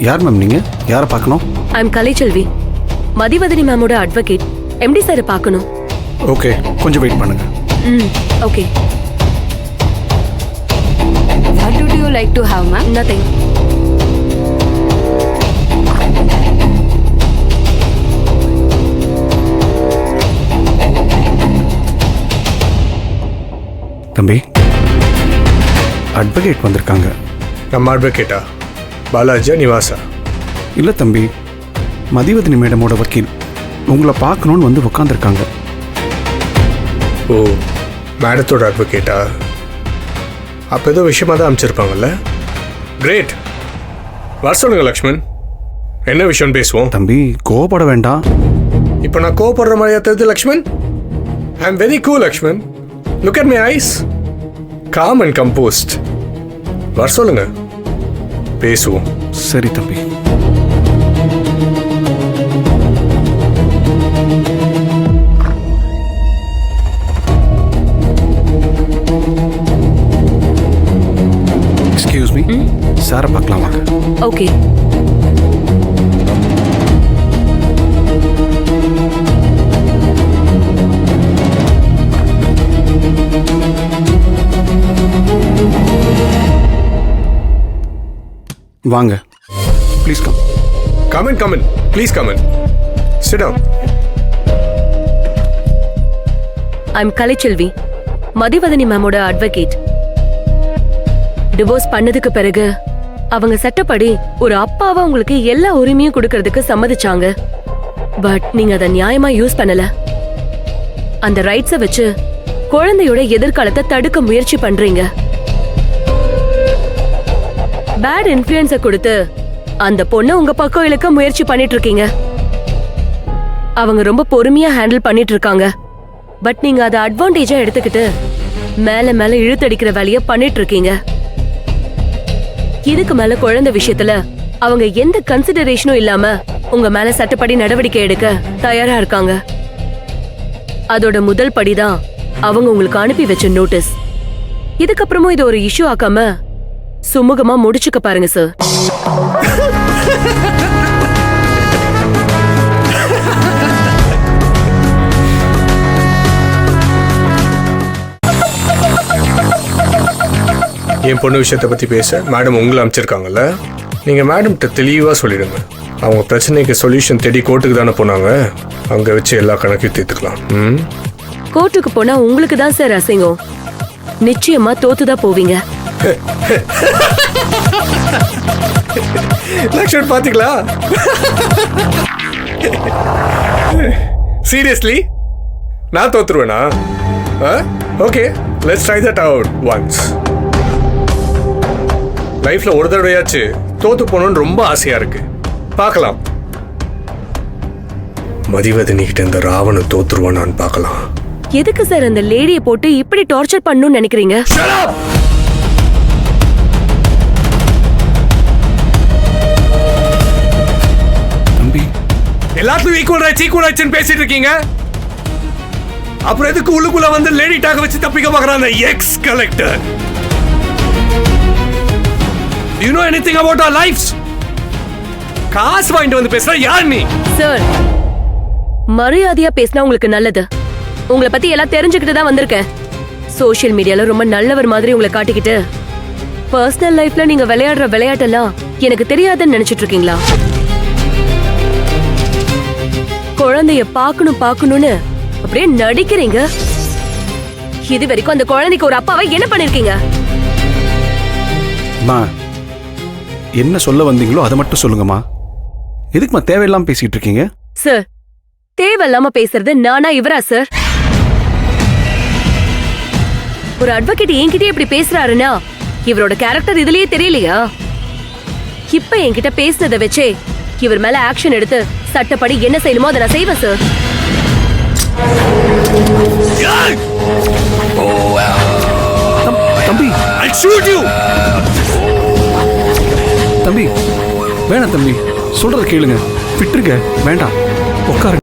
யார் மேம் நீங்க? யாரை பார்க்கணும்? ஐ எம் கலைச்செல்வி, மதிவதனி மேமோட அட்வொகேட். எம்டி சாரை பார்க்கணும். ஓகே, கொஞ்சம் வெயிட் பண்ணுங்க. Okay. What would you like to have, ma'am? Nothing. தம்பி, அட்வொகேட் வந்திருக்காங்க. நம்ம அட்வொகேட்டா? பாலாஜியா நிவாசா? இல்லை தம்பி, மதிவதனி மேடமோட வக்கீல் உங்களை பார்க்கணுன்னு வந்து உட்காந்துருக்காங்க. ஓ, மேடத்தோட அட்வொகேட்டா? அப்போ ஏதோ விஷயமா தான் அனுப்பிச்சிருப்பாங்கல்ல. கிரேட், வர சொல்லுங்க லக்ஷ்மண். என்ன விஷயம் பேசுவோம்? தம்பி, கோவப்பட வேண்டாம். இப்போ நான் கோவப்படுற மாதிரியா தெரியுது Lakshman? I am very cool Lakshman. Look at my ice, com and compost. வர சொல்லுங்க, பேசுவோம். சரி தம்பி. எக்ஸ்கியூஸ் மீ, சாரை பார்க்கலாம் வாங்க. ஓகே. வாங்க, please come. Come in, please come in. Sit down. I am Kalaiselvi, Mathivathani மேமோட அட்வொகேட். டிவோர்ஸ் பண்ணதுக்கு பிறகு அவங்க சட்டப்படி ஒரு அப்பாவா உங்களுக்கு எல்லா உரிமையும் கொடுக்கறதுக்கு சம்மதிச்சாங்க. பட் நீங்க அதை நியாயமா யூஸ் பண்ணல. அந்த ரைட்ஸை வச்சு குழந்தையோட எதிர்காலத்தை தடுக்க முயற்சி பண்றீங்க. பேட் இன்ஃப்ளூயன்ஸ கொடுத்து அந்த பொண்ணை உங்க பக்கம் இழுக்க முயற்சி பண்ணிட்டு இருக்கீங்க. அவங்க ரொம்ப பொறுமையா ஹேண்டில் பண்ணிட்டு இருக்காங்க. பட் நீங்க அதை அட்வான்டேஜா எடுத்துக்கிட்டு மேல மேல இழுத்தடிக்கிற வேலைய பண்ணிட்டு இருக்கீங்க. இதுக்கு மேல குழந்தை விஷயத்துல அவங்க எந்த கன்சிடரேஷனும் இல்லாம உங்க மேல சட்டப்படி நடவடிக்கை எடுக்க தயாரா இருக்காங்க. அதோட முதல் படிதான் அவங்க உங்களுக்கு அனுப்பி வச்ச நோட்டீஸ். இதுக்கப்புறமும் இது ஒரு இஷ்யூ ஆக்காம சுமூகமா முடிச்சுக்க பாருங்க சார். என் பொண்ணு விஷயத்தை பற்றி பேச மேடம் உங்களை அனுப்பிச்சிருக்காங்கல்ல. நீங்கள் மேடம்கிட்ட தெளிவாக சொல்லிடுங்க. அவங்க பிரச்சனைக்கு சொல்யூஷன் தேடி கோர்ட்டுக்கு தானே போனாங்க. அங்கே வச்சு எல்லா கணக்கையும் தீர்த்துக்கலாம். கோர்ட்டுக்கு போனா உங்களுக்கு தான் சார் அசிங்கம். நிச்சயமா தோத்துதான் போவீங்க. லக்ஷ்மண் பாத்தீங்களா? சீரியஸ்லி நான் தோத்துருவேனா? Okay, let's try that out once. லைஃப்ல ஒரு தடவையாச்சு தோத்து போகணும்னு ரொம்ப ஆசையா இருக்கு. பார்க்கலாம் மதிவதனி கிட்ட இந்த ராவணன் தோத்துருவானான்னு பார்க்கலாம். எதுக்கு சார் அந்த லேடியை போட்டு இப்படி டார்ச்சர் பண்ணணும்னு நினைக்கிறீங்க? தம்பி, எல்லாத்துக்கும் ஈக்குவல் ரைட்ஸ் பேசிட்டு இருக்கீங்க. அப்புறம் எதுக்கு உள்ளுக்குள்ள வந்து லேடி டாக் வச்சு தப்பிக்க பார்க்கறான் அந்த X collector? Do you know anything about our lives? காசு வாங்கிட்டு வந்து பேசுற யார் நீ? சார், மரியாதையா பேசினா உங்களுக்கு நல்லது. உங்களை பத்தி எல்லாம் தெரிஞ்சுக்கிட்டு தான் வந்திருக்கேன். சோஷியல் மீடியால ரொம்ப நல்லவர் மாதிரி உங்களை காட்டிக்கிட்டு பர்சனல் லைஃப்ல நீங்க விளையாடுற விளையாட்டெல்லாம் எனக்கு தெரியாதுன்னு நினைச்சிட்டு இருக்கீங்களா? குழந்தைய பார்க்கணும்னு அப்படியே நடிக்கிறீங்க. இது வரைக்கும் அந்த குழந்தைக்கு ஒரு அப்பாவை என்ன பண்ணிருக்கீங்க? என்ன சொல்ல வந்தீங்களோ அதை மட்டும் சொல்லுங்கம்மா. எதுக்குமா தேவையில்லாம பேசிட்டு இருக்கீங்க? சார், தேவையில்லாம பேசுறது நானா இவரா சார்? ஒரு அட்வொகேட் என்கிட்ட இப்படி பேசுறாருன்னா இவரோட கேரக்டர் இதுலயே தெரியலையா? இப்ப என்கிட்ட பேசுனதை வச்சே இவர் மேல ஆக்ஷன் எடுத்து சட்டப்படி என்ன செய்யணுமோ அதை நான் செய்வேன் சார். தம்பி, தம்பி வேணாம் தம்பி, சொல்றத கேளுங்க. விட்டுருங்க, வேண்டாம், உட்காரு.